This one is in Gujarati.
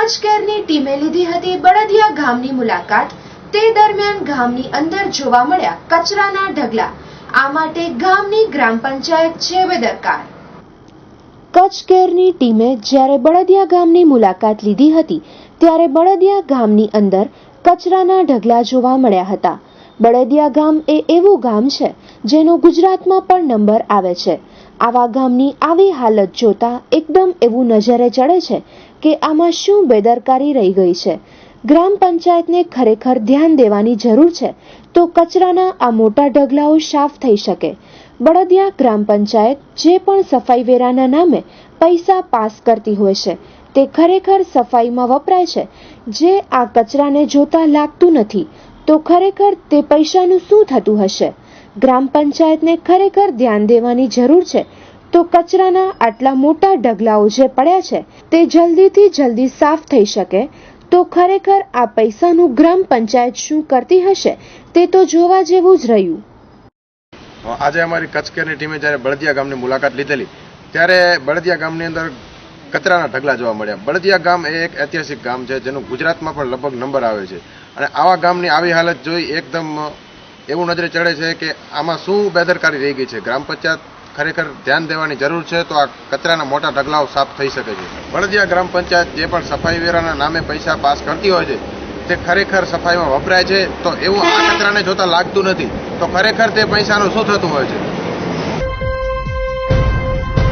કચ્છ કેરની ટીમે લીધી હતી બળદિયા ગામની મુલાકાત। તે દરમિયાન ગામની અંદર જોવા મળ્યા કચરાના ઢગલા। આ માટે ગામની ગ્રામ પંચાયત છે બેદરકાર। કચ્છ કેરની ટીમે જ્યારે બળદિયા ગામની મુલાકાત લીધી હતી ત્યારે બળદિયા ગામની અંદર કચરાના ઢગલા જોવા મળ્યા હતા। બળદિયા ગામ એ એવું ગામ છે જેનો ગુજરાતમાં પણ નંબર આવે છે। આવા ગામની આવી હાલત જોતા એકદમ એવું નજરે ચડે છે કે આમાં શું બેદરકારી રહી ગઈ છે। ગ્રામ પંચાયતને ખરેખર ધ્યાન દેવાની જરૂર છે તો કચરાના આ મોટા ઢગલાઓ સાફ થઈ શકે। બળદિયા ગ્રામ પંચાયત જે પણ સફાઈ વેરાના નામે પૈસા પાસ કરતી હોય છે તે ખરેખર સફાઈમાં વપરાય છે, જે આ કચરાને જોતા લાગતું નથી। તો ખરેખર તે પૈસાનું શું થતું હશે? ગ્રામ પંચાયતને ખરેખર ધ્યાન દેવાની જરૂર છે તો કચરાના આટલા મોટા ઢગલાઓ જે પડ્યા છે તે જલ્દીથી જલ્દી સાફ થઈ શકે। તો ખરેખર આ પૈસાનું ગ્રામ પંચાયત શું કરતી હશે તે તો જોવા જેવું જ રહ્યું। આજે અમારી કચ્છ કેરની ટીમે જ્યારે બળદિયા ગામની મુલાકાત લીધેલી ત્યારે બળદિયા ગામની અંદર કચરાના ઢગલા જોવા મળ્યા। બળદિયા ગામ એ એક ઐતિહાસિક ગામ છે જેનું ગુજરાતમાં પણ લગભગ નંબર આવે છે અને આવા ગામની આવી હાલત જોઈ એકદમ એવું નજરે ચડે છે કે આમાં શું બેદરકારી રહી ગઈ છે। ગ્રામ પંચાયત ખરેખર ધ્યાન દેવાની જરૂર છે તો આ કચરાના મોટા ઢગલાઓ સાફ થઈ શકે છે। બળદિયા ગ્રામ પંચાયત જે પણ સફાઈ વેરાના નામે પૈસા પાસ કરતી હોય છે તે ખરેખર સફાઈમાં વપરાય છે તો એવું આ કચરાને જોતા લાગતું નથી। તો ખરેખર તે પૈસાનું શું થતું હોય છે?